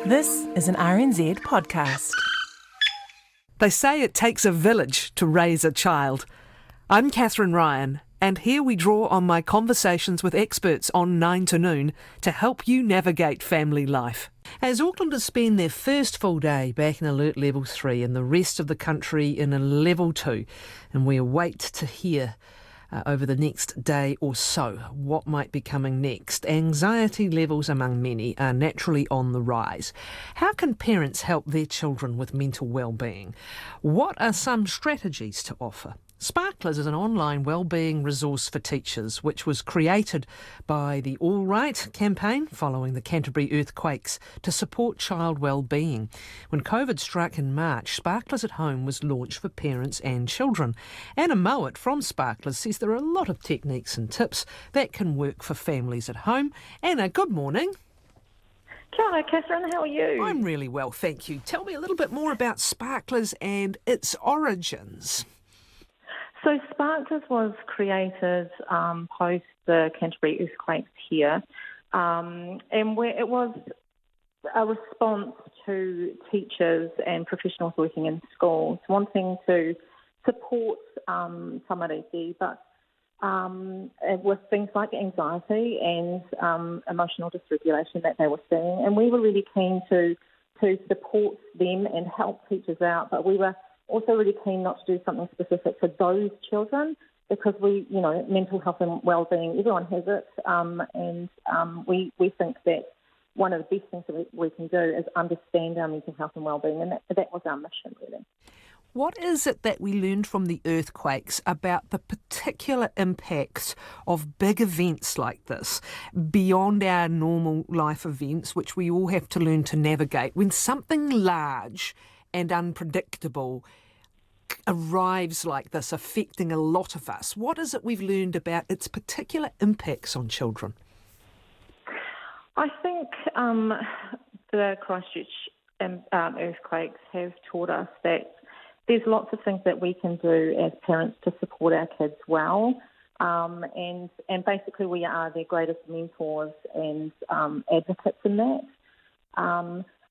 This is an RNZ podcast. They say it takes a village to raise a child. I'm Kathryn Ryan, and here we draw on my conversations with experts on 9 to Noon to help you navigate family life. As Aucklanders spend their first full day back in Alert Level 3 and the rest of the country in a Level 2, and we await to hear over the next day or so what might be coming next. Anxiety levels among many are naturally on the rise. How can parents help their children with mental well-being? What are some strategies to offer? Sparklers is an online wellbeing resource for teachers, which was created by the All Right campaign following the Canterbury earthquakes to support child wellbeing. When COVID struck in March, Sparklers at Home was launched for parents and children. Anna Mowat from Sparklers says there are a lot of techniques and tips that can work for families at home. Anna, good morning. Kia ora, Kathryn, how are you? I'm really well, thank you. Tell me a little bit more about Sparklers and its origins. So Sparklers was created post the Canterbury earthquakes here, and where it was a response to teachers and professionals working in schools wanting to support tamariki, but with things like anxiety and emotional dysregulation that they were seeing. And we were really keen to support them and help teachers out, but we were also really keen not to do something specific for those children because mental health and wellbeing, everyone has it, and we think that one of the best things that we can do is understand our mental health and wellbeing, and that was our mission, really. What is it that we learned from the earthquakes about the particular impacts of big events like this beyond our normal life events, which we all have to learn to navigate? When something large and unpredictable arrives like this, affecting a lot of us, what is it we've learned about its particular impacts on children? I think the Christchurch earthquakes have taught us that there's lots of things that we can do as parents to support our kids well, and basically we are their greatest mentors and advocates in that.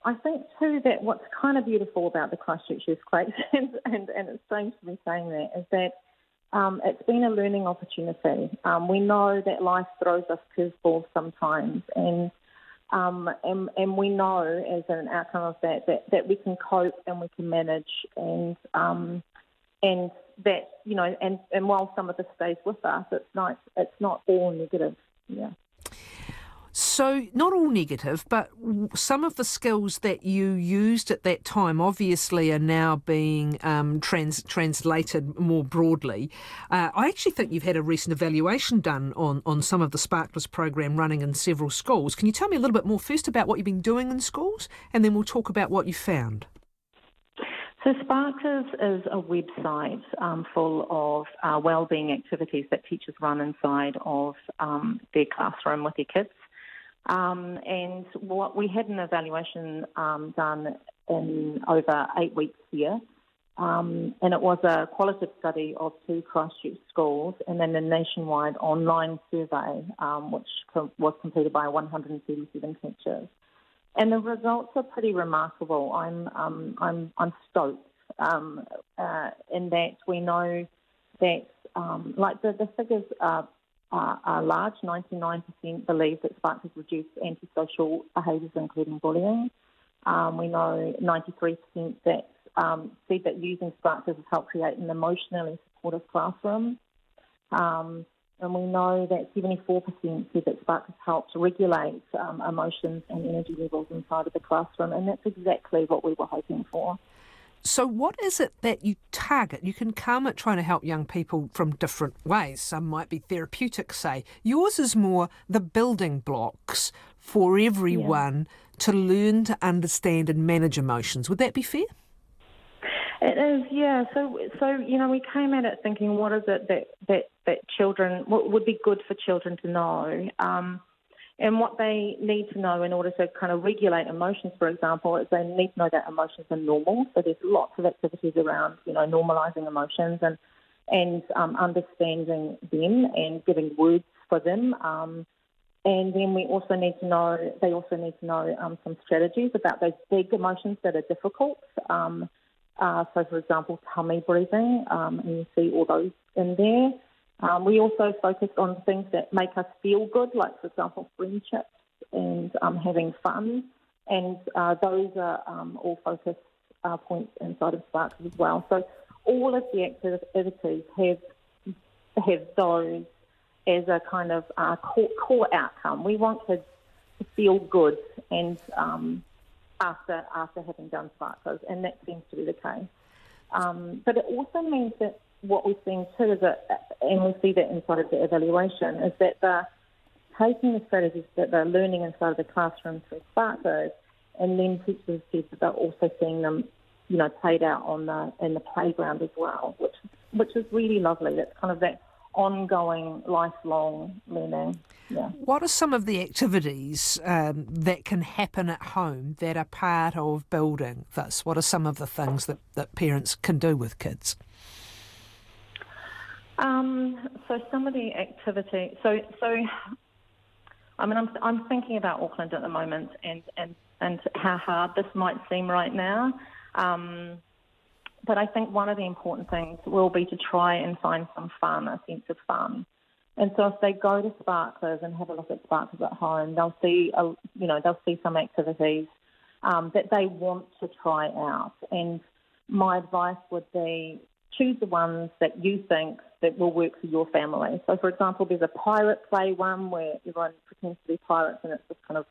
I think too that what's kind of beautiful about the Christchurch earthquakes, and it's strange to be saying that, is that it's been a learning opportunity. We know that life throws us curveballs sometimes, and we know as an outcome of that we can cope and we can manage, and that and while some of this stays with us, it's not all negative. Yeah. So not all negative, but some of the skills that you used at that time obviously are now being translated more broadly. I actually think you've had a recent evaluation done on some of the Sparklers program running in several schools. Can you tell me a little bit more first about what you've been doing in schools, and then we'll talk about what you found? So Sparklers is a website full of wellbeing activities that teachers run inside of their classroom with their kids. And what we had an evaluation done in over 8 weeks here, and it was a qualitative study of 2 Christchurch schools and then a nationwide online survey, which was completed by 137 teachers. And the results are pretty remarkable. I'm stoked in that we know that the figures are large. 99% believe that Sparklers reduce antisocial behaviours, including bullying. We know 93% that said that using Sparklers has helped create an emotionally supportive classroom. And we know that 74% said that Sparklers helped regulate emotions and energy levels inside of the classroom, and that's exactly what we were hoping for. So what is it that you target? You can come at trying to help young people from different ways. Some might be therapeutic, say. Yours is more the building blocks for everyone to learn to understand and manage emotions. Would that be fair? It is, yeah. So we came at it thinking, what is it that children, what would be good for children to know? And what they need to know in order to kind of regulate emotions, for example, is they need to know that emotions are normal. So there's lots of activities around, normalising emotions and understanding them and giving words for them. And then they also need to know some strategies about those big emotions that are difficult. So, for example, tummy breathing, and you see all those in there. We also focus on things that make us feel good, like, for example, friendships and having fun. And those are all focus points inside of Sparks as well. So all of the activities have those as a kind of core outcome. We want kids to feel good and after having done Sparkles, and that seems to be the case. But it also means that what we're seeing too is that, and we see that inside of the evaluation, is that they're taking the strategies that they're learning inside of the classroom through Sparkles, and then teachers said that they're also seeing them, played out in the playground as well, which is really lovely. That's kind of that ongoing, lifelong learning. Yeah. What are some of the activities that can happen at home that are part of building this? What are some of the things that parents can do with kids? So some of the activity. So I mean, I'm thinking about Auckland at the moment, and how hard this might seem right now. But I think one of the important things will be to try and find some fun, a sense of fun. And so if they go to Sparklers and have a look at Sparklers at home, they'll see some activities that they want to try out. And my advice would be choose the ones that you think that will work for your family. So, for example, there's a pirate play one where everyone pretends to be pirates, and it's just kind of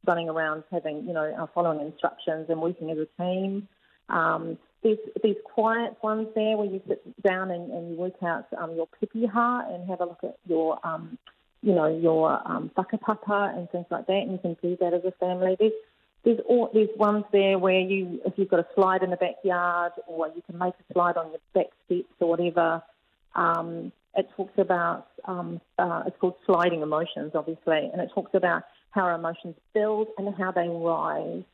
running around having, following instructions and working as a team. There's quiet ones there where you sit down and you work out your pepeha and have a look at your, your whakapapa and things like that, and you can do that as a family. There's ones there where if you've got a slide in the backyard, or you can make a slide on your back steps or whatever. It talks about, it's called Sliding Emotions, obviously, and it talks about how our emotions build and how they rise,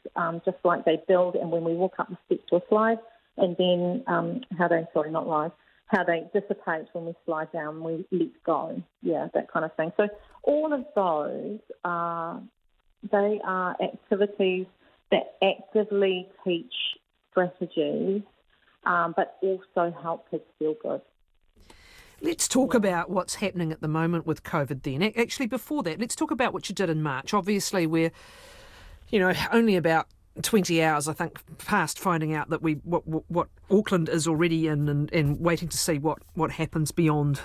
just like they build, and when we walk up the steps to a slide, and then how they dissipate when we slide down, we let go, that kind of thing. So all of those they are activities that actively teach strategies, but also help kids feel good. Let's talk about what's happening at the moment with COVID then. Actually, before that, let's talk about what you did in March. Obviously, we're, only about 20 hours, I think, past finding out that what Auckland is already in and waiting to see what happens beyond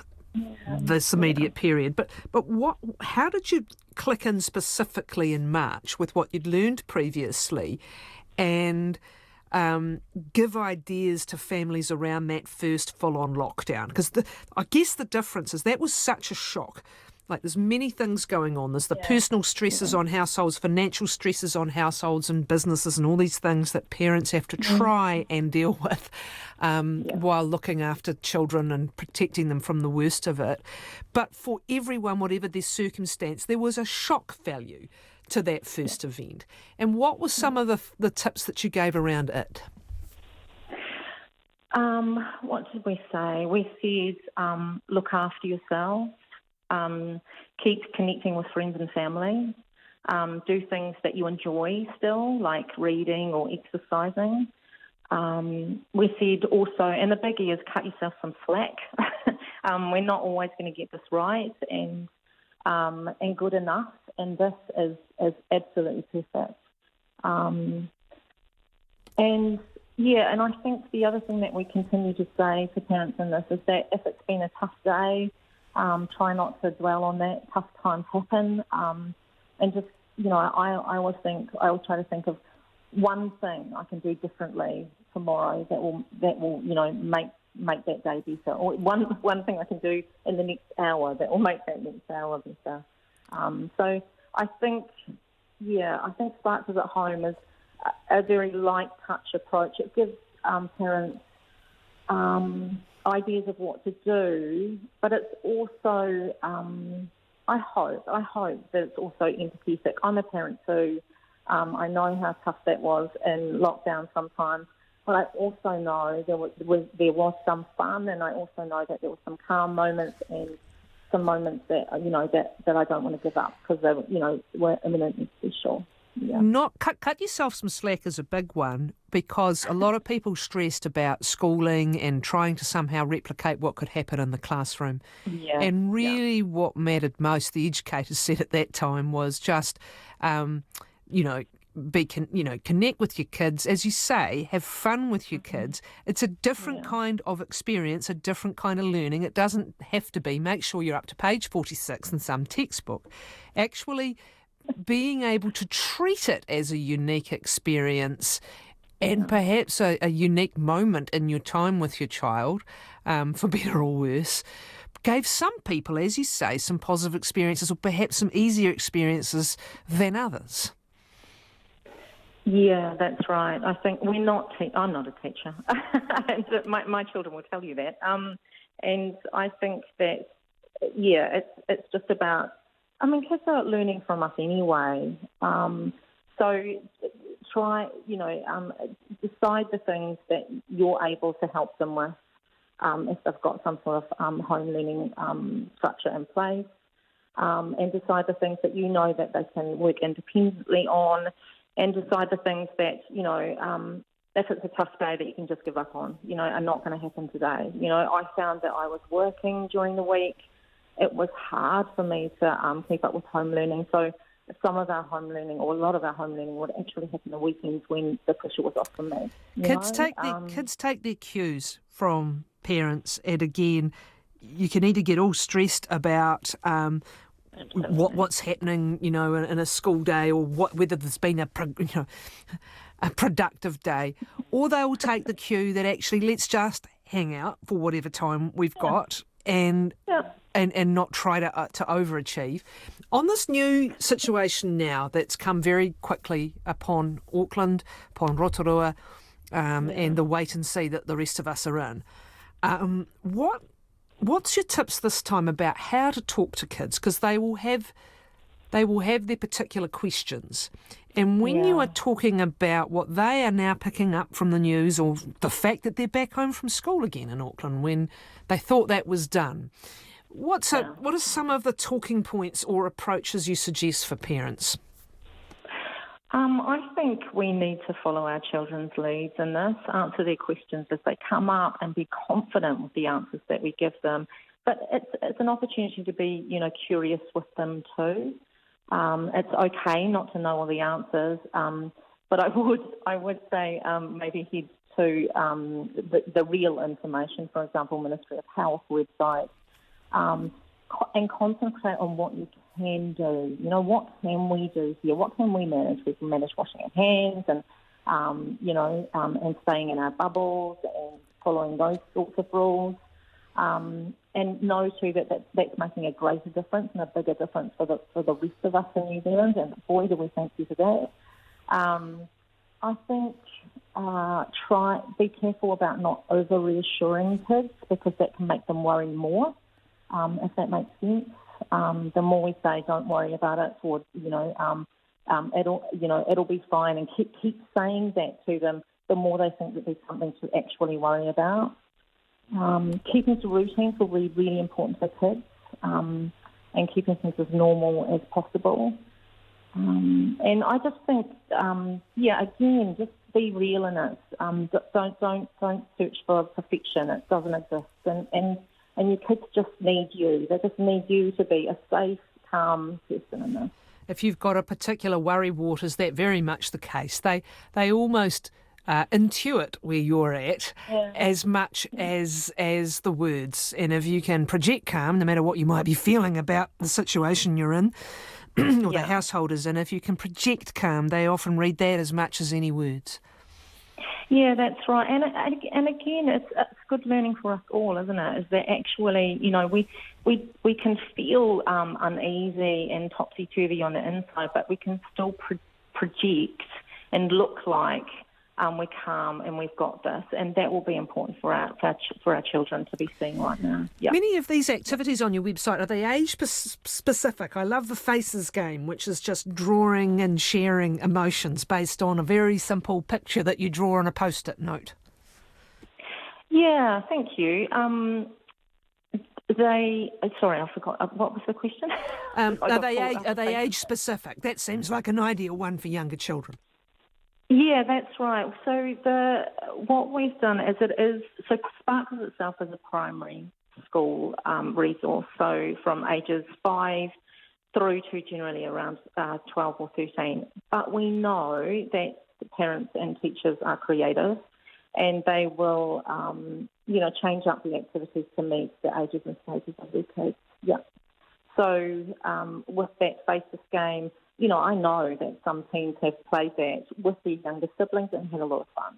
this immediate period. But how did you click in specifically in March with what you'd learned previously and give ideas to families around that first full-on lockdown? Because I guess the difference is that was such a shock. Like, there's many things going on. There's the personal stresses on households, financial stresses on households and businesses, and all these things that parents have to try and deal with while looking after children and protecting them from the worst of it. But for everyone, whatever their circumstance, there was a shock value to that first event. And what were some of the tips that you gave around it? What did we say? We said look after yourselves. Keep connecting with friends and family. Do things that you enjoy still, like reading or exercising. We said also, and the biggie is cut yourself some slack. We're not always going to get this right, and good enough. And this is absolutely perfect. And I think the other thing that we continue to say to parents in this is that if it's been a tough day, try not to dwell on that. Tough times happen, and just I always try to think of one thing I can do differently tomorrow that will make that day better, or one thing I can do in the next hour that will make that next hour better. So I think Sparklers at Home is a very light touch approach. It gives parents ideas of what to do, but it's also, I hope that it's also empathetic. I'm a parent too. I know how tough that was in lockdown sometimes, but I also know there was some fun, and I also know that there were some calm moments, and some moments that that I don't want to give up because they were eminently special. Yeah. Not cut yourself some slack is a big one, because a lot of people stressed about schooling and trying to somehow replicate what could happen in the classroom. Yeah. And really what mattered most, the educators said at that time, was just, connect with your kids. As you say, have fun with your kids. It's a different kind of experience, a different kind of learning. It doesn't have to be, make sure you're up to page 46 in some textbook. Actually, being able to treat it as a unique experience and perhaps a unique moment in your time with your child, for better or worse, gave some people, as you say, some positive experiences or perhaps some easier experiences than others. Yeah, that's right. I think I'm not a teacher, and my children will tell you that. And I think that, it's just about, kids are learning from us anyway. So try, decide the things that you're able to help them with. If they've got some sort of home learning structure in place, and decide the things that that they can work independently on, and decide the things that, if it's a tough day that you can just give up on, are not going to happen today. I found that I was working during the week. It was hard for me to keep up with home learning. So some of our home learning, or a lot of our home learning, would actually happen the weekends when the pressure was off from me. Kids take their cues from parents, and again, you can either get all stressed about what's happening, in a school day, or whether there's been a productive day, or they will take the cue that actually let's just hang out for whatever time we've got and not try to overachieve. On this new situation now that's come very quickly upon Auckland, upon Rotorua, and the wait and see that the rest of us are in, what's your tips this time about how to talk to kids? Because they will have their particular questions. And when you are talking about what they are now picking up from the news, or the fact that they're back home from school again in Auckland when they thought that was done, what are some of the talking points or approaches you suggest for parents? I think we need to follow our children's leads in this, answer their questions as they come up, and be confident with the answers that we give them. But it's an opportunity to be, curious with them too. It's okay not to know all the answers, but I would say maybe head to the real information, for example, Ministry of Health website, and concentrate on what you can do. What can we do here? What can we manage? We can manage washing our hands and, and staying in our bubbles and following those sorts of rules. And know too that's making a greater difference and a bigger difference for the rest of us in New Zealand. And boy, do we thank you for that. I think be careful about not over reassuring kids, because that can make them worry more. If that makes sense. The more we say, don't worry about it, or it'll be fine, and keep saying that to them, the more they think that there's something to actually worry about. Keeping to routines will be really important for kids, and keeping things as normal as possible. And I just think, again, just be real in it. Don't search for perfection. It doesn't exist, and your kids just need you. They just need you to be a safe, calm person in this. If you've got a particular worry, Waters, that's very much the case. They almost intuit where you're at as much as the words. And if you can project calm, no matter what you might be feeling about the situation you're in, or the household is in, if you can project calm, they often read that as much as any words. Yeah, that's right. And again, it's good learning for us all, isn't it? Is that actually, we can feel uneasy and topsy-turvy on the inside, but we can still project and look like we're calm and we've got this, and that will be important for our children to be seeing right now. Yep. Many of these activities on your website, are they age specific? I love the Faces game, which is just drawing and sharing emotions based on a very simple picture that you draw on a post-it note. Yeah, thank you. Sorry, I forgot. What was the question? Are they age specific? That seems like an ideal one for younger children. Yeah, that's right. So what we've done is Sparkles itself is a primary school resource. So from ages 5 through to generally around 12 or 13. But we know that the parents and teachers are creative, and they will, change up the activities to meet the ages and stages of their kids. Yeah. So with that basis game, I know that some teams have played that with their younger siblings and had a lot of fun.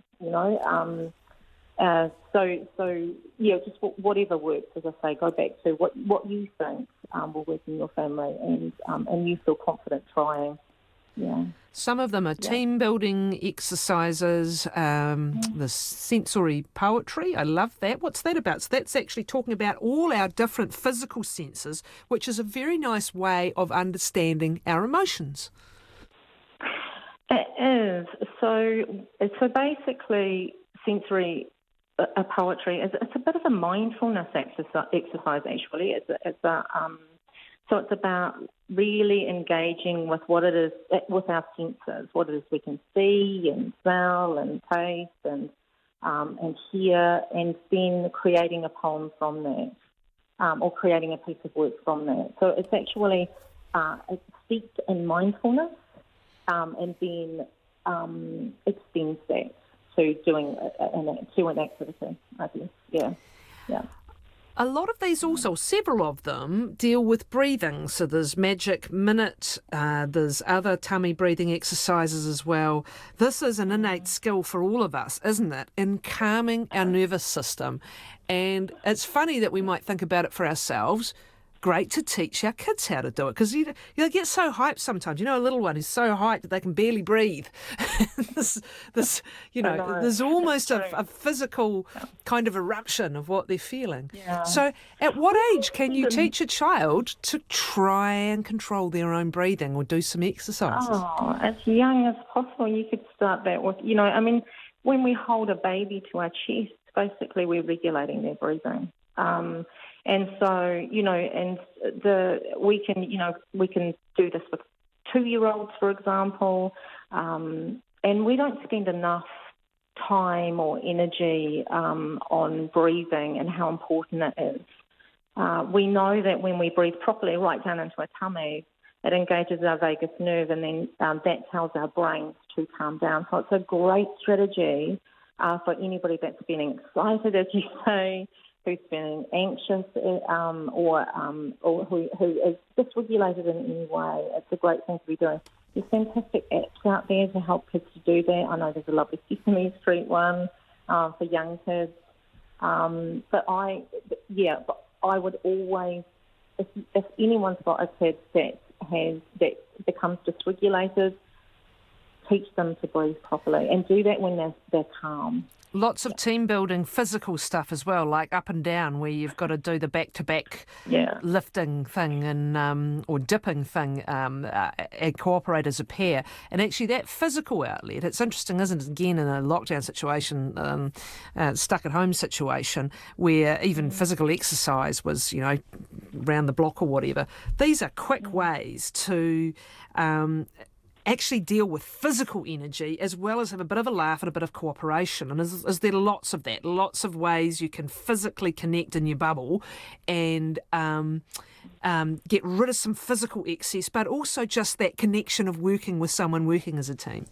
Just whatever works. As I say, go back to what you think will work in your family, and you feel confident trying. Yeah. Some of them are team-building exercises, the sensory poetry. I love that. What's that about? So that's actually talking about all our different physical senses, which is a very nice way of understanding our emotions. It is. So basically, sensory poetry it's a bit of a mindfulness exercise actually. So it's about really engaging with what it is, with our senses, what it is we can see and smell and taste and hear, and then creating a poem from that, or creating a piece of work from that. So it's actually it's steeped in mindfulness, and then extends that to doing an activity, I guess. Yeah. A lot of these also, several of them, deal with breathing. So there's Magic Minute, there's other tummy breathing exercises as well. This is an innate skill for all of us, isn't it, in calming our nervous system. And it's funny that we might think about it for ourselves. Great to teach our kids how to do it, because you get so hyped sometimes. A little one is so hyped that they can barely breathe. There's almost a physical kind of eruption of what they're feeling. Yeah. So at what age can you teach a child to try and control their own breathing or do some exercises? Oh, as young as possible. You could start that with, when we hold a baby to our chest, basically we're regulating their breathing. And so, we can do this with 2-year-olds, for example, and we don't spend enough time or energy on breathing and how important it is. We know that when we breathe properly right down into our tummy, it engages our vagus nerve, and then that tells our brains to calm down. So it's a great strategy for anybody that's feeling excited, as you say, who's feeling anxious, or who is dysregulated in any way. It's a great thing to be doing. There's fantastic apps out there to help kids to do that. I know there's a lovely Sesame Street one for young kids. But I would always, if anyone's got a kid that becomes dysregulated, teach them to breathe properly, and do that when they're calm. Lots of team building physical stuff as well, like up and down, where you've got to do the back-to-back lifting thing and or dipping thing and cooperate as a pair. And actually that physical outlet, it's interesting, isn't it, again, in a lockdown situation, stuck-at-home situation, where even physical exercise was, round the block or whatever. These are quick ways to actually deal with physical energy as well as have a bit of a laugh and a bit of cooperation. And is there lots of that? Lots of ways you can physically connect in your bubble and get rid of some physical excess, but also just that connection of working with someone, working as a team.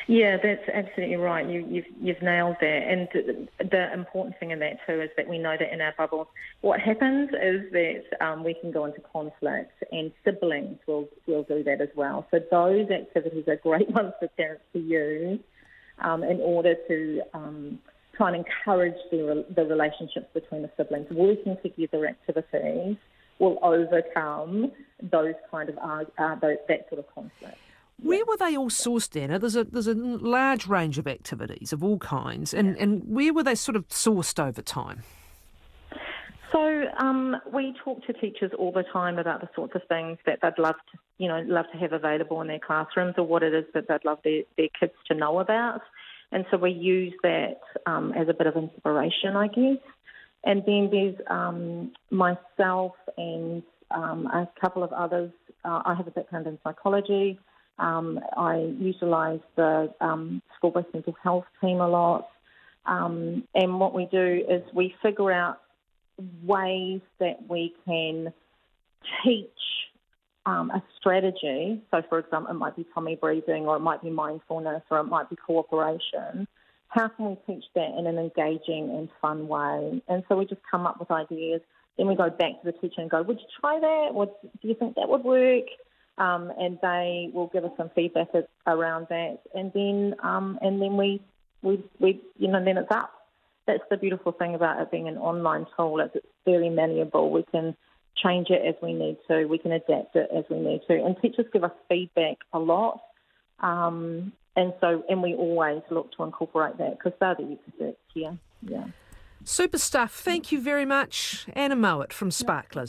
Yeah, that's absolutely right. You've nailed that. And the important thing in that too is that we know that in our bubbles, what happens is that we can go into conflict, and siblings will do that as well. So those activities are great ones for parents to use in order to try and encourage the relationships between the siblings. Working together activities will overcome those kind of that sort of conflict. Where were they all sourced, Anna? There's a large range of activities of all kinds, and where were they sort of sourced over time? So we talk to teachers all the time about the sorts of things that they'd love to have available in their classrooms, or what it is that they'd love their kids to know about. And so we use that as a bit of inspiration, I guess. And then there's myself and a couple of others. I have a background in psychology. I utilise the school-based mental health team a lot. And what we do is we figure out ways that we can teach a strategy. So, for example, it might be tummy breathing, or it might be mindfulness, or it might be cooperation. How can we teach that in an engaging and fun way? And so we just come up with ideas. Then we go back to the teacher and go, would you try that? Do you think that would work? And they will give us some feedback around that. And then we then it's up. That's the beautiful thing about it being an online tool. It's very malleable. We can change it as we need to. We can adapt it as we need to. And teachers give us feedback a lot. And we always look to incorporate that because they're the experts here. Yeah. Super stuff. Thank you very much, Anna Mowat from Sparklers.